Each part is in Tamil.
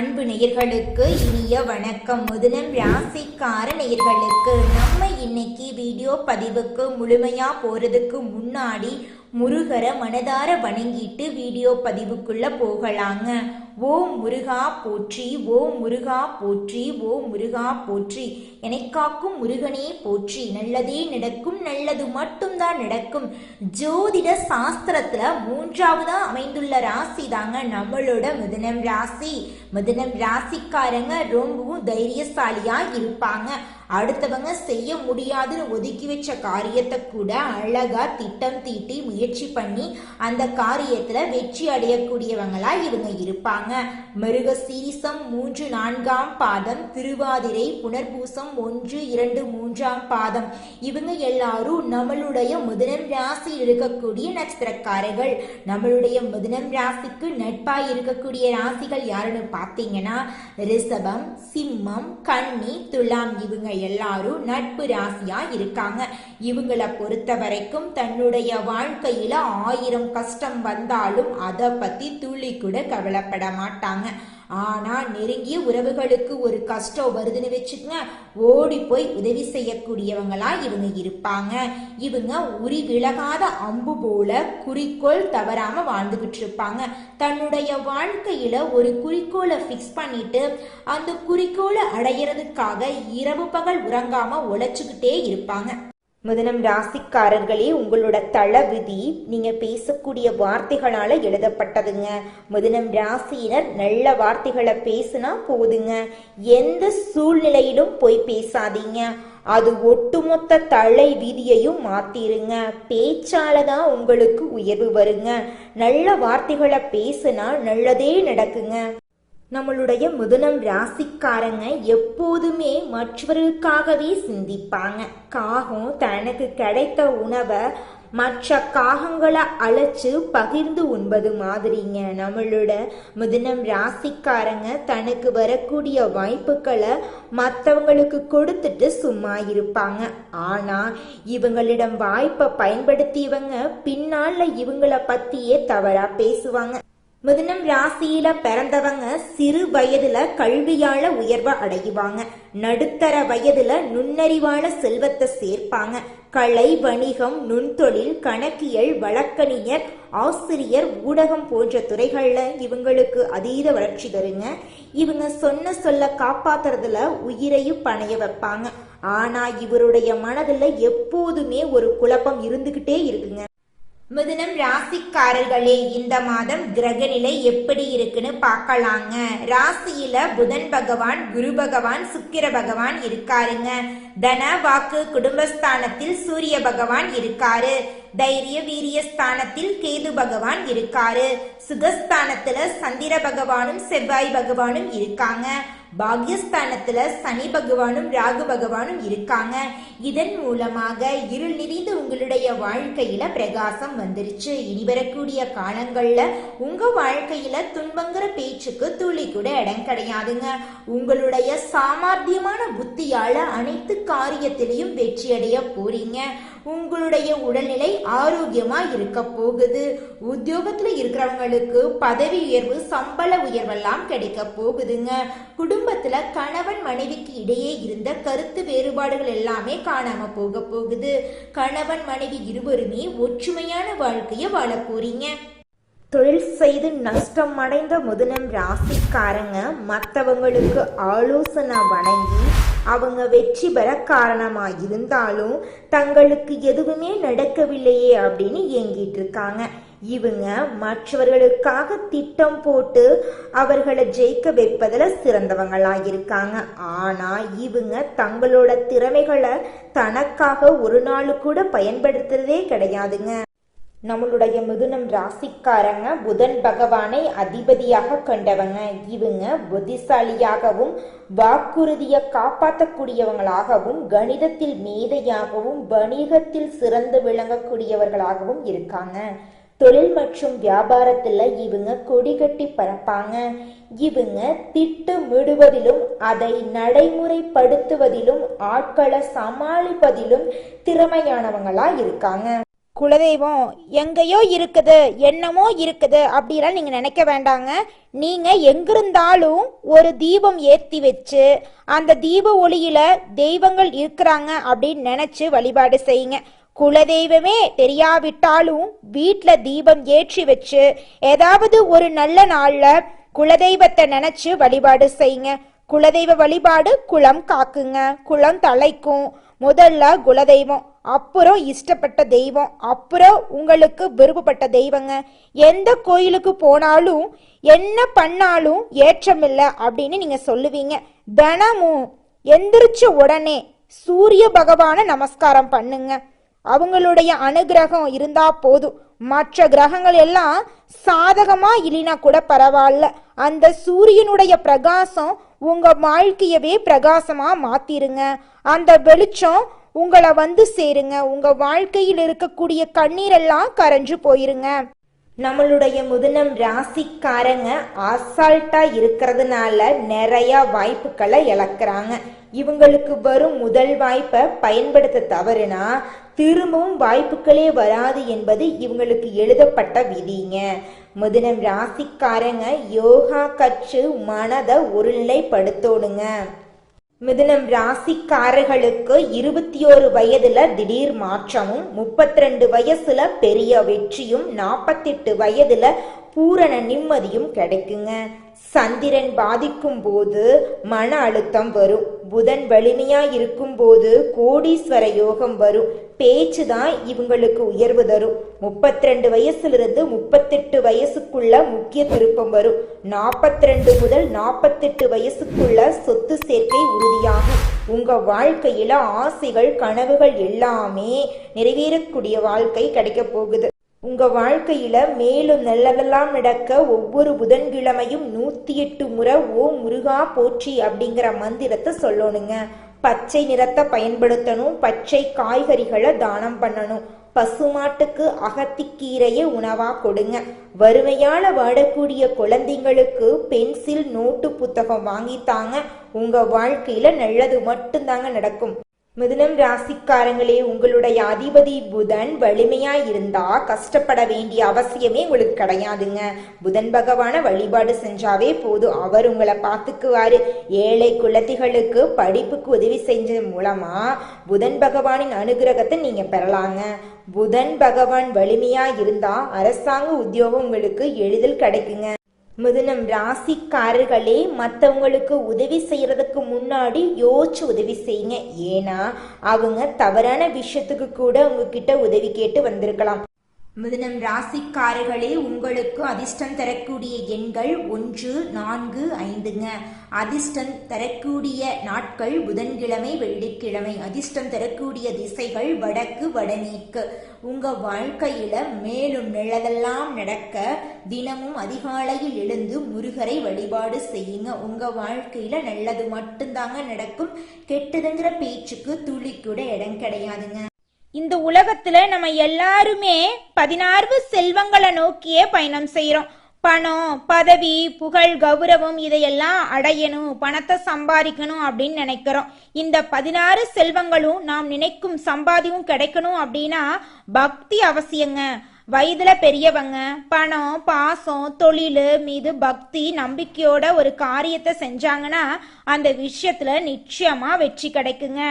அன்பு நேயர்களுக்கு இனிய வணக்கம். மிதுனம் ராசிக்கார நேயர்களுக்கு நம்ம இன்னைக்கு வீடியோ பதிவுக்கு முழுமையா போறதுக்கு முன்னாடி முருகரை மனதார வணங்கிட்டு வீடியோ பதிவுக்குள்ள போகலாங்க. ஓ முருகா போற்றி, ஓ முருகா போற்றி, ஓ முருகா போற்றி, எனக்காக்கும் முருகனே போற்றி. நல்லதே நடக்கும், நல்லது மட்டும்தான் நடக்கும். ஜோதிட சாஸ்திரத்துல மூன்றாவதா அமைந்துள்ள ராசி தாங்க நம்மளோட மிதுனம் ராசி. மிதுனம் ராசிக்காரங்க ரொம்பவும் தைரியசாலியா இருப்பாங்க. அடுத்தவங்க செய்ய முடியாதுன்னு ஒதுக்கி வச்ச காரியத்தை கூட அழகா திட்டம் தீட்டி முயற்சி பண்ணி அந்த காரியத்துல வெற்றி அடையக்கூடியவங்களா இவங்க இருப்பாங்க. மிருக சீரிசம் 3, 4ஆம் பாதம், திருவாதிரை, புனர்பூசம் 1, 2, 3ஆம் பாதம், இவங்க எல்லாரும் நம்மளுடைய மிதுனம் ராசியில் இருக்கக்கூடிய நட்சத்திரக்காரர்கள். நம்மளுடைய மிதுனம் ராசிக்கு நட்பாய் இருக்கக்கூடிய ராசிகள் யாருன்னு பார்த்தீங்கன்னா ரிஷபம், சிம்மம், கன்னி, துலாம், இவங்க எல்லாரும் நட்பு ராசியா இருக்காங்க. இவங்களை பொறுத்த வரைக்கும் தன்னுடைய வாழ்க்கையில 1000 கஷ்டம் வந்தாலும் அதை பத்தி துளி கூட கவலைப்பட மாட்டாங்க. ஆனா நெருங்கிய உறவுகளுக்கு ஒரு கஷ்டம் வருதுன்னு வச்சுக்கங்க, ஓடி போய் உதவி செய்யக்கூடியவங்களா இவங்க இருப்பாங்க. இவங்க உரி விலகாத அம்பு போல குறிக்கோள் தவறாம வாழ்ந்துகிட்டு இருப்பாங்க. தன்னுடைய வாழ்க்கையில ஒரு குறிக்கோளை பிக்ஸ் பண்ணிட்டு அந்த குறிக்கோளை அடையிறதுக்காக இரவு பகல் உறங்காம உழைச்சுக்கிட்டே இருப்பாங்க. மிதுனம் ராசிக்காரர்களே, உங்களோட தளவிதி நீங்க பேசக்கூடிய வார்த்தைகளால எழுதப்பட்டதுங்க. மிதுனம் ராசியினர் நல்ல வார்த்தைகளை பேசினா போதுங்க. எந்த சூழ்நிலையிலும் போய் பேசாதீங்க. அது ஒட்டுமொத்த தலை விதியையும் மாத்திருங்க. பேச்சாலதான் உங்களுக்கு உயர்வு வருங்க. நல்ல வார்த்தைகளை பேசினா நல்லதே நடக்குங்க. நம்மளுடைய மிதுனம் ராசிக்காரங்க எப்போதுமே மற்றவர்களுக்காகவே சிந்திப்பாங்க. காகம் தனக்கு கிடைத்த உணவை மற்ற காகங்களை அழைச்சு பகிர்ந்து உண்பது மாதிரிங்க நம்மளோட மிதுனம் ராசிக்காரங்க தனக்கு வரக்கூடிய வாய்ப்புகளை மற்றவங்களுக்கு கொடுத்துட்டு சும்மா இருப்பாங்க. ஆனா இவங்களிடம் வாய்ப்பை பயன்படுத்தியவங்க பின்னால இவங்களை பத்தியே தவறா பேசுவாங்க. மிதுனம் ராசியில பிறந்தவங்க சிறு வயதுல கல்வியால உயர்வை அடைவாங்க. நடுத்தர வயதுல நுண்ணறிவான செல்வத்தை சேர்ப்பாங்க. கலை, வணிகம், நுண்தொழில், கணக்கியல், வழக்கறிஞர், ஆசிரியர், ஊடகம் போன்ற துறைகள்ல இவங்களுக்கு அதீத வளர்ச்சி தருங்க. இவங்க சொன்ன சொல்ல காப்பாத்துறதுல உயிரையும் பணைய வைப்பாங்க. ஆனா இவருடைய மனதுல எப்போதுமே ஒரு குழப்பம் இருந்துகிட்டே இருக்குங்க. மிதுனம் ராசிக்காரர்களே, இந்த மாதம் கிரக நிலை எப்படி இருக்குன்னு பார்க்கலாங்க. ராசியில புதன் பகவான், குரு பகவான், சுக்கிர பகவான் இருக்காருங்க. தன, வாக்கு, குடும்பஸ்தானத்தில் சூரிய பகவான் இருக்காரு. தைரிய வீரிய ஸ்தானத்தில் கேது பகவான் இருக்காரு. சுகஸ்தானத்துல சந்திர பகவானும் செவ்வாய் பகவானும் இருக்காங்க. பாக்யஸ்தானத்துல சனி பகவானும் ராகு பகவானும் இருக்காங்க. இதன் மூலமாக இருள் நிறைந்த உங்களுடைய வாழ்க்கையில பிரகாசம் வந்துருச்சு. இனி வரக்கூடிய காலங்கள்ல உங்க வாழ்க்கையில துன்பங்கிற பேச்சுக்கு துளி கூட இடம் கிடையாதுங்க. உங்களுடைய சாமர்த்தியமான புத்தியால அனைத்து காரியத்திலையும் வெற்றி அடைய போறீங்க. உங்களுடைய உடல்நிலை ஆரோக்கியமா இருக்க போகுது. உத்தியோகத்துல இருக்கிறவங்களுக்கு பதவி உயர்வு, சம்பள உயர்வெல்லாம் கிடைக்க போகுதுங்க. குடும்பத்துல கணவன் மனைவிக்கு இடையே இருந்த கருத்து வேறுபாடுகள் எல்லாமே காணாம போக போகுது. கணவன் மனைவி இருவருமே ஒற்றுமையான வாழ்க்கைய வாழ போறீங்க. தொழில் செய்து நஷ்டம் அடைந்த மிதுனம் ராசிக்காரங்க மற்றவங்களுக்கு ஆலோசனை வழங்கி அவங்க வெற்றி பெற காரணமா இருந்தாலும் தங்களுக்கு எதுவுமே நடக்கவில்லையே அப்படின்னு ஏங்கிட்டு இருக்காங்க. இவங்க மற்றவர்களுக்காக திட்டம் போட்டு அவர்களை ஜெயிக்க வைப்பதில் சிறந்தவங்களா இருக்காங்க. ஆனா இவங்க தங்களோட திறமைகளை தனக்காக ஒரு நாள் கூட பயன்படுத்துறதே கிடையாதுங்க. நம்மளுடைய மிதுனம் ராசிக்காரங்க புதன் பகவானை அதிபதியாக கொண்டவங்க. இவங்க புத்திசாலியாகவும் வாக்குறுதியை காப்பாற்றக்கூடியவங்களாகவும் கணிதத்தில் மேதையாகவும் வணிகத்தில் சிறந்து விளங்கக்கூடியவர்களாகவும் இருக்காங்க. தொழில் மற்றும் வியாபாரத்துல இவங்க கொடி கட்டி பறப்பாங்க. இவங்க திட்டமிடுவதிலும் அதை நடைமுறைப்படுத்துவதிலும் ஆட்களை சமாளிப்பதிலும் திறமையானவங்களா இருக்காங்க. குலதெய்வம் எங்கேயோ இருக்குது, என்னமோ இருக்குது அப்படிலாம் நீங்க நினைக்க வேண்டாங்க. நீங்க எங்கிருந்தாலும் ஒரு தீபம் ஏற்றி வச்சு அந்த தீப ஒளியில தெய்வங்கள் இருக்கிறாங்க அப்படின்னு நினைச்சு வழிபாடு செய்யுங்க. குலதெய்வமே தெரியாவிட்டாலும் வீட்டுல தீபம் ஏற்றி வச்சு ஏதாவது ஒரு நல்ல நாள்ல குலதெய்வத்தை நினைச்சு வழிபாடு செய்யுங்க. குலதெய்வ வழிபாடு குலம் காக்குங்க, குலம் தலைக்கும். முதல்ல குலதெய்வம், அப்புறம் இஷ்டப்பட்ட தெய்வம், அப்புறம் உங்களுக்கு விருப்பப்பட்ட தெய்வங்க. எந்த கோயிலுக்கு போனாலும் என்ன பண்ணாலும் ஏற்றமில்லை அப்படின்னு நீங்க சொல்லுவீங்க. தினமும் எந்திரிச்ச உடனே சூரிய பகவான நமஸ்காரம் பண்ணுங்க. அவங்களுடைய அனுகிரகம் இருந்தா போதும். மற்ற கிரகங்கள் எல்லாம் சாதகமா இல்லைனா கூட பரவாயில்ல, அந்த சூரியனுடைய பிரகாசம் உங்க வாழ்க்கையவே பிரகாசமா மாத்திருங்க. அந்த வெளிச்சம் உங்களை வந்து சேருங்க. உங்க வாழ்க்கையில் இருக்கக்கூடிய கண்ணீரெல்லாம் கரைஞ்சு போயிருங்க. நம்மளுடைய மிதுனம் ராசிக்காரங்க அசால்ட்டா இருக்கிறதுனால நிறைய வாய்ப்புகளை இழக்கிறாங்க. இவங்களுக்கு வரும் முதல் வாய்ப்பை பயன்படுத்த தவறுனா திரும்பவும் வாய்ப்புகளே வராது என்பது இவங்களுக்கு எழுதப்பட்ட விதிங்க. மிதுனம் ராசிக்காரங்க யோகா கற்று மனதை ஒருநிலைப்படுத்தணுங்க. மிதுனம் ராசிக்காரர்களுக்கு 21 வயதுல திடீர் மாற்றமும், 32 வயசுல பெரிய வெற்றியும், 48 வயதுல பூரண நிம்மதியும் கிடைக்குங்க. சந்திரன் பாதிக்கும் போது மன அழுத்தம் வரும். புதன் வலிமையா இருக்கும் போது கோடீஸ்வர யோகம் வரும். பேச்சு தான் இவங்களுக்கு உயர்வு தரும். 32 வயசுலிருந்து 38 வயசுக்குள்ள முக்கிய திருப்பம் வரும். 42 முதல் 48 வயசுக்குள்ள சொத்து சேர்க்கை உறுதியாகும். உங்க வாழ்க்கையில ஆசைகள் கனவுகள் எல்லாமே நிறைவேறக்கூடிய வாழ்க்கை கிடைக்க போகுது. உங்க வாழ்க்கையில மேலும் நல்லதெல்லாம் நடக்க ஒவ்வொரு புதன்கிழமையும் 108 முறை ஓம் முருகா போற்றி அப்படிங்கிற மந்திரத்தை சொல்லணுங்க. பச்சை நிறத்தை பயன்படுத்தணும். பச்சை காய்கறிகளை தானம் பண்ணணும். பசுமாட்டுக்கு அகத்திக்கீரையை உணவா கொடுங்க. வறுமையால வாடக்கூடிய குழந்தைங்களுக்கு பென்சில் நோட்டு புத்தகம் வாங்கித்தாங்க. உங்க வாழ்க்கையில நல்லது மட்டும்தாங்க நடக்கும். மிதுனம் ராசிக்காரங்களே, உங்களுடைய அதிபதி புதன் வலிமையா இருந்தா கஷ்டப்பட வேண்டிய அவசியமே உங்களுக்கு கிடையாதுங்க. புதன் பகவான வழிபாடு செஞ்சாவே போதும், அவர் உங்களை பார்த்துக்குவாரு. ஏழை குழந்தைகளுக்கு படிப்புக்கு உதவி செஞ்சது மூலமா புதன் பகவானின் அனுகிரகத்தை நீங்க பெறலாங்க. புதன் பகவான் வலிமையா இருந்தா அரசாங்க உத்தியோகம் உங்களுக்கு எளிதில் கிடைக்குங்க. மிதுனம் ராசிக்காரர்களே, மற்றவங்களுக்கு உதவி செய்யறதுக்கு முன்னாடி யோசிச்சு உதவி செய்யுங்க. ஏன்னா அவங்க தவறான விஷயத்துக்கு கூட உங்ககிட்ட உதவி கேட்டு வந்திருக்கலாம். மிதுனம் ராசிக்காரர்களே, உங்களுக்கு அதிர்ஷ்டம் தரக்கூடிய எண்கள் 1, 4, 5ங்க. அதிர்ஷ்டம் தரக்கூடிய நாட்கள் புதன்கிழமை, வெள்ளிக்கிழமை. அதிர்ஷ்டம் தரக்கூடிய திசைகள் வடக்கு, வடமேற்கு. உங்க வாழ்க்கையில மேலும் நல்லதெல்லாம் நடக்க தினமும் அதிகாலையில் எழுந்து முருகரை வழிபாடு செய்யுங்க. உங்க வாழ்க்கையில நல்லது மட்டும்தாங்க நடக்கும். கெட்டதுங்கிற பேச்சுக்கு துளி கூட இடம் கிடையாதுங்க. இந்த உலகத்துல நம்ம எல்லாருமே 16 செல்வங்களை நோக்கியே பயணம் செய்யறோம். பணம், பதவி, புகழ், கௌரவம் இதையெல்லாம் அடையணும், பணத்தை சம்பாதிக்கணும் அப்படின்னு நினைக்கிறோம். இந்த 16 செல்வங்களும் நாம் நினைக்கும் சம்பாதியும் கிடைக்கணும் அப்படின்னா பக்தி அவசியங்க. வயதுல பெரியவங்க பணம், பாசம், தொழில் மீது பக்தி நம்பிக்கையோட ஒரு காரியத்தை செஞ்சாங்கன்னா அந்த விஷயத்துல நிச்சயமா வெற்றி கிடைக்குங்க.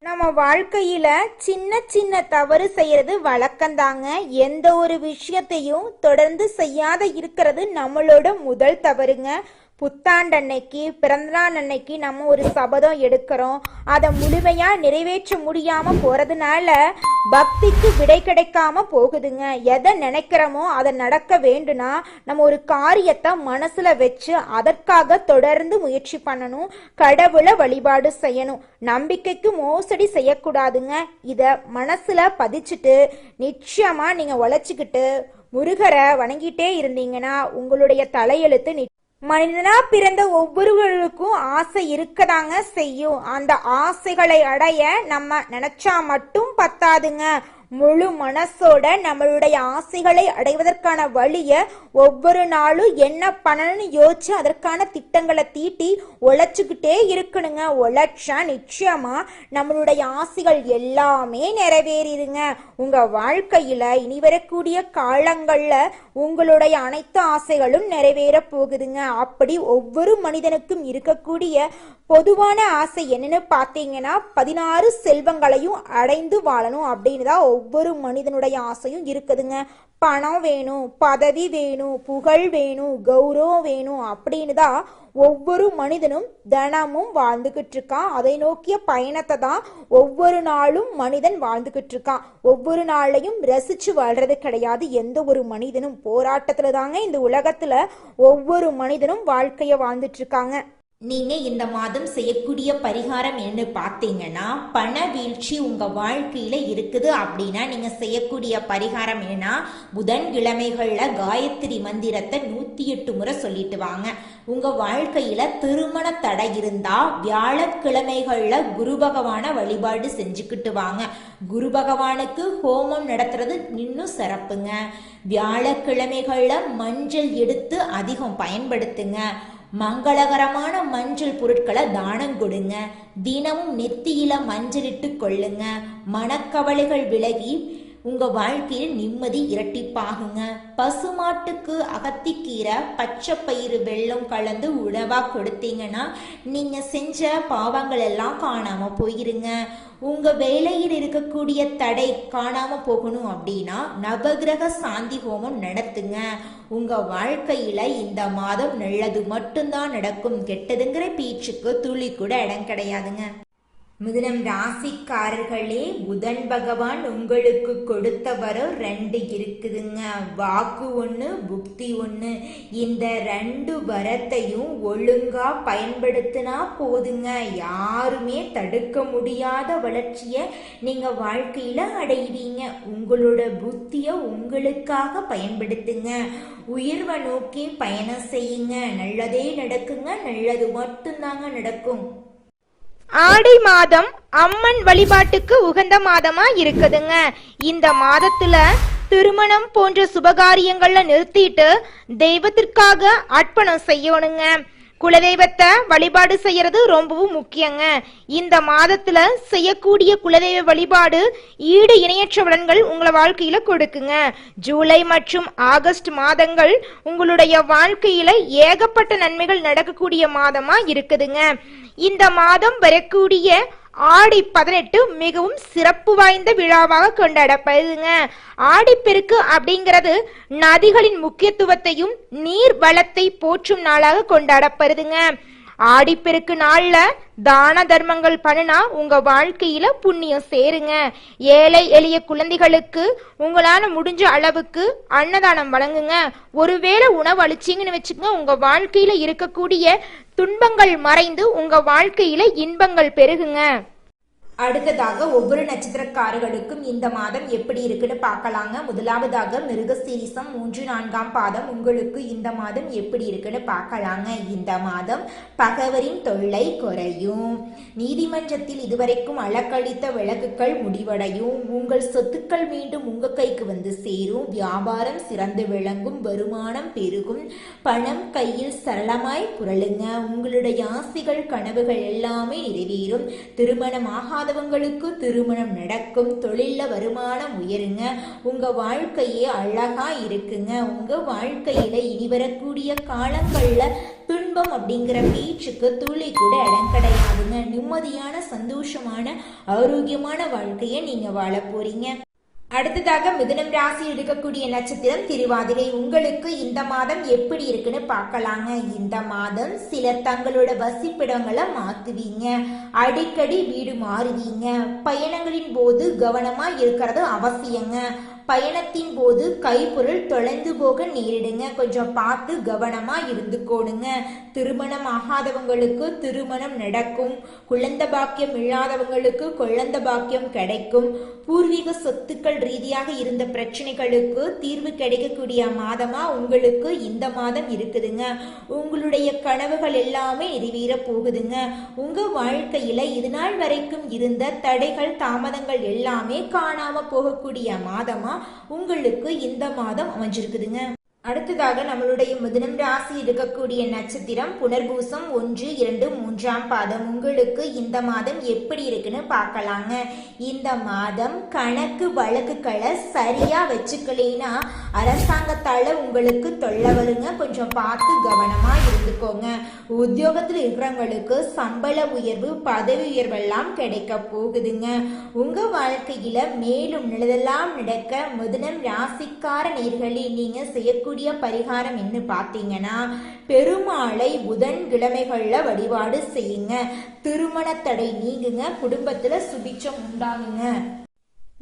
நம்ம வாழ்க்கையில சின்ன சின்ன தவறு செய்யறது வழக்கம்தாங்க. எந்த ஒரு விஷயத்தையும் தொடர்ந்து செய்யாத இருக்கிறது நம்மளோட முதல் தவறுங்க. புத்தாண்டன்னைக்கு, பிறந்தநாள் அன்னைக்கு நம்ம ஒரு சபதம் எடுக்கிறோம். அதை முழுமையா நிறைவேற்ற முடியாம போறதுனால பக்திக்கு விடை கிடைக்காம போகுதுங்க. எதை நினைக்கிறோமோ அதை நடக்க வேண்டும்னா நம்ம ஒரு காரியத்தை மனசுல வச்சு அதற்காக தொடர்ந்து முயற்சி பண்ணணும். கடவுளை வழிபாடு செய்யணும். நம்பிக்கைக்கு மோசடி செய்யக்கூடாதுங்க. இத மனசுல பதிச்சுட்டு நிச்சயமா நீங்க உழைச்சிக்கிட்டு முருகரை வணங்கிட்டே இருந்தீங்கன்னா உங்களுடைய தலையெழுத்து மனிதனா பிறந்த ஒவ்வொருவருக்கும் ஆசை இருக்கதாங்க செய்யும். அந்த ஆசைகளை அடைய நம்ம நினைச்சா மட்டும் பத்தாதுங்க. முழு மனசோட நம்மளுடைய ஆசைகளை அடைவதற்கான வழியை ஒவ்வொரு நாளும் என்ன பண்ணணும்னு யோசிச்சு அதற்கான திட்டங்களை தீட்டி உழைச்சுக்கிட்டே இருக்கணுங்க. உழைச்சா நிச்சயமா நம்மளுடைய ஆசைகள் எல்லாமே நிறைவேறிடுங்க. உங்க வாழ்க்கையில இனி வரக்கூடிய காலங்கள்ல உங்களுடைய அனைத்து ஆசைகளும் நிறைவேற போகுதுங்க. அப்படி ஒவ்வொரு மனிதனுக்கும் இருக்கக்கூடிய பொதுவான ஆசை என்னன்னு பார்த்தீங்கன்னா 16 செல்வங்களையும் அடைந்து வாழணும் அப்படின்னு தான் ஒவ்வொரு மனிதனுடைய ஆசையும் இருக்குதுங்க. பணம் வேணும், பதவி வேணும், புகழ் வேணும், கௌரவம் வேணும் அப்படின்னு தான் ஒவ்வொரு மனிதனும் தினமும் வாழ்ந்துகிட்டு இருக்கான். அதை நோக்கிய பயணத்தை தான் ஒவ்வொரு நாளும் மனிதன் வாழ்ந்துகிட்டு இருக்கான். ஒவ்வொரு நாளையும் ரசிச்சு வாழ்றது கிடையாது. எந்த ஒரு மனிதனும் போராட்டத்துல தாங்க இந்த உலகத்துல ஒவ்வொரு மனிதனும் வாழ்க்கைய வாழ்ந்துட்டு இருக்காங்க. நீங்க இந்த மாதம் செய்யக்கூடிய பரிகாரம் என்ன பார்த்தீங்கன்னா, பண வீழ்ச்சி உங்க வாழ்க்கையில இருக்குது அப்படின்னா நீங்க செய்யக்கூடிய பரிகாரம் என்னன்னா, புதன்கிழமைகள்ல காயத்ரி மந்திரத்தை 108 முறை சொல்லிட்டு வாங்க. உங்க வாழ்க்கையில திருமண தடை இருந்தா வியாழக்கிழமைகள்ல குரு பகவான வழிபாடு செஞ்சுக்கிட்டு வாங்க. குரு பகவானுக்கு ஹோமம் நடத்துறது இன்னும் சிறப்புங்க. வியாழக்கிழமைகள்ல மஞ்சள் எடுத்து அதிகம் பயன்படுத்துங்க. மங்களகரமான மஞ்சள் பொருட்களை தானம் கொடுங்க. தினமும் நெத்தியில மஞ்சளிட்டு கொள்ளுங்க. மனக்கவலைகள் விலகி உங்க வாழ்க்கையில் நிம்மதி இரட்டிப்பாகுங்க. பசுமாட்டுக்கு அகத்திக்கீரை, பச்சை பயிறு, வெல்லம் கலந்து உணவா கொடுத்தீங்கன்னா நீங்க செஞ்ச பாவங்கள் எல்லாம் காணாம போயிருங்க. உங்க வேலையில் இருக்கக்கூடிய தடை காணாம போகணும் அப்படின்னா நவகிரக சாந்தி ஹோமம் நடத்துங்க. உங்க வாழ்க்கையில இந்த மாதம் நல்லது மட்டும்தான் நடக்கும். கெட்டதுங்கிற பேச்சுக்கு துளி கூட இடம் கிடையாதுங்க. மிதுனம் ராசிக்காரர்களே, புதன் பகவான் உங்களுக்கு கொடுத்த வரம் 2 இருக்குதுங்க. வாக்கு 1, புக்தி 1. இந்த 2 வரத்தையும் ஒழுங்கா பயன்படுத்தினா போதுங்க. யாருமே தடுக்க முடியாத வளர்ச்சியை நீங்க வாழ்க்கையில அடைவீங்க. உங்களோட புத்திய உங்களுக்காக பயன்படுத்துங்க. உயர்வை நோக்கி பயணம் செய்யுங்க. நல்லதே நடக்குங்க. நல்லது மட்டும்தாங்க நடக்கும். ஆடி மாதம் அம்மன் வழிபாட்டுக்கு உகந்த மாதமா இருக்குதுங்க. இந்த மாதத்துல திருமணம் போன்ற சுபகாரியங்கள்ல நிறுத்திட்டு தெய்வத்திற்காக அர்ப்பணம் செய்யணுங்க. குலதெய்வத்தை வழிபாடு செய்யறது ரொம்பவும் முக்கியங்க. இந்த மாதத்துல செய்யக்கூடிய குலதெய்வ வழிபாடு ஈடு இணையற்ற பலன்கள் உங்களை வாழ்க்கையில கொடுக்குங்க. ஜூலை மற்றும் ஆகஸ்ட் மாதங்கள் உங்களுடைய வாழ்க்கையில ஏகப்பட்ட நன்மைகள் நடக்கக்கூடிய மாதமா இருக்குதுங்க. இந்த மாதம் வரக்கூடிய ஆடி 18 மிகவும் சிறப்பு வாய்ந்த விழாவாக கொண்டாடப்படுதுங்க. ஆடிப்பெருக்கு அப்படிங்கிறது நதிகளின் முக்கியத்துவத்தையும் நீர் வளத்தை போற்றும் நாளாக கொண்டாடப்படுதுங்க. ஆடிப்பெருக்கு நாள்ல தான தர்மங்கள் பண்ணினா உங்க வாழ்க்கையில புண்ணியம் சேருங்க. ஏழை எளிய குழந்தைகளுக்கு உங்களால முடிஞ்ச அளவுக்கு அன்னதானம் வழங்குங்க. ஒருவேளை உணவு அளிச்சிங்கன்னு வச்சுக்கோங்க, உங்க வாழ்க்கையில இருக்கக்கூடிய துன்பங்கள் மறைந்து உங்க வாழ்க்கையில இன்பங்கள் பெருகுங்க. அடுத்ததாக ஒவ்வொரு நட்சத்திரக்காரர்களுக்கும் இந்த மாதம் எப்படி இருக்குன்னு பார்க்கலாங்க. முதலாவதாக மிருகசீரிசம் 3, 4ஆம் பாதம் உங்களுக்கு இந்த மாதம் எப்படி இருக்குன்னு பார்க்கலாங்க. இந்த மாதம் பகைவரின் தொல்லை குறையும். நீதிமன்றத்தில் இதுவரைக்கும் அலக்கழித்த வழக்குகள் முடிவடையும். உங்கள் சொத்துக்கள் மீண்டும் உங்க கைக்கு வந்து சேரும். வியாபாரம் சிறந்து விளங்கும். வருமானம் பெருகும். பணம் கையில் சரளமாய் புரளுங்க. உங்களுடைய ஆசைகள் கனவுகள் எல்லாமே நிறைவேறும். திருமணமாக ங்களுக்கு திருமணம் நடக்கும். தொழில வருமானம் உயருங்க. உங்க வாழ்க்கையே அழகா இருக்குங்க. உங்க வாழ்க்கையில இனி வரக்கூடிய காலங்கள்ல துன்பம் அப்படிங்கிற பேச்சுக்கு துளி கூட இடம் கிடையாதுங்க. நிம்மதியான சந்தோஷமான ஆரோக்கியமான வாழ்க்கையை நீங்க வாழ போறீங்க. அடுத்ததாக மிதுனம் ராசி எடுக்கக்கூடிய நட்சத்திரம் திருவாதிரை. உங்களுக்கு இந்த மாதம் எப்படி இருக்குன்னு பார்க்கலாங்க. இந்த மாதம் சிலர் தங்களோட வசிப்பிடங்களை மாத்துவீங்க. அடிக்கடி வீடு மாறுவீங்க. பயணங்களின் போது கவனமா இருக்கிறது அவசியங்க. பயணத்தின் போது கைப்பொருள் தொலைந்து போக நேரிடுங்க, கொஞ்சம் பார்த்து கவனமா இருந்துக்கோணுங்க. திருமணம் ஆகாதவங்களுக்கு திருமணம் நடக்கும். குழந்தை பாக்கியம் இல்லாதவங்களுக்கு குழந்தை பாக்கியம் கிடைக்கும். பூர்வீக சொத்துக்கள் ரீதியாக இருந்த பிரச்சனைகளுக்கு தீர்வு கிடைக்கக்கூடிய மாதமா உங்களுக்கு இந்த மாதம் இருக்குதுங்க. உங்களுடைய கனவுகள் எல்லாமே நிறைவேற போகுதுங்க. உங்க வாழ்க்கையில இது நாள் வரைக்கும் இருந்த தடைகள் தாமதங்கள் எல்லாமே காணாம போகக்கூடிய மாதமா உங்களுக்கு இந்த மாதம் அமைஞ்சிருக்குதுங்க. அடுத்ததாக நம்மளுடைய மிதுனம் ராசி இருக்கக்கூடிய நட்சத்திரம் புனர்பூசம் 1, 2, 3ஆம் பாதம். உங்களுக்கு இந்த மாதம் எப்படி இருக்குன்னு பார்க்கலாங்க. இந்த மாதம் கணக்கு வழக்குகளை சரியா வச்சுக்கலைன்னா அரசாங்கத்தால உங்களுக்கு தொல்லை வருங்க, கொஞ்சம் பார்த்து கவனமா இருந்துக்கோங்க. உத்தியோகத்தில் இருக்கிறவங்களுக்கு சம்பள உயர்வு பதவி உயர்வெல்லாம் கிடைக்க போகுதுங்க. உங்க வாழ்க்கையில மேலும் நல்லதெல்லாம் நடக்க மிதுனம் ராசிக்கார நேயர்களே நீங்க செய்யக்கூடிய பரிகாரம் என்ன பார்த்தீங்கன்னா, பெருமாளை புதன்கிழமைகள்ல வழிபாடு செய்யுங்க. திருமண தடை நீங்குங்க, குடும்பத்துல சுபிட்சம் உண்டாகுங்க.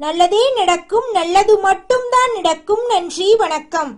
நல்லதே நடக்கும், நல்லது மட்டும்தான் நடக்கும். நன்றி, வணக்கம்.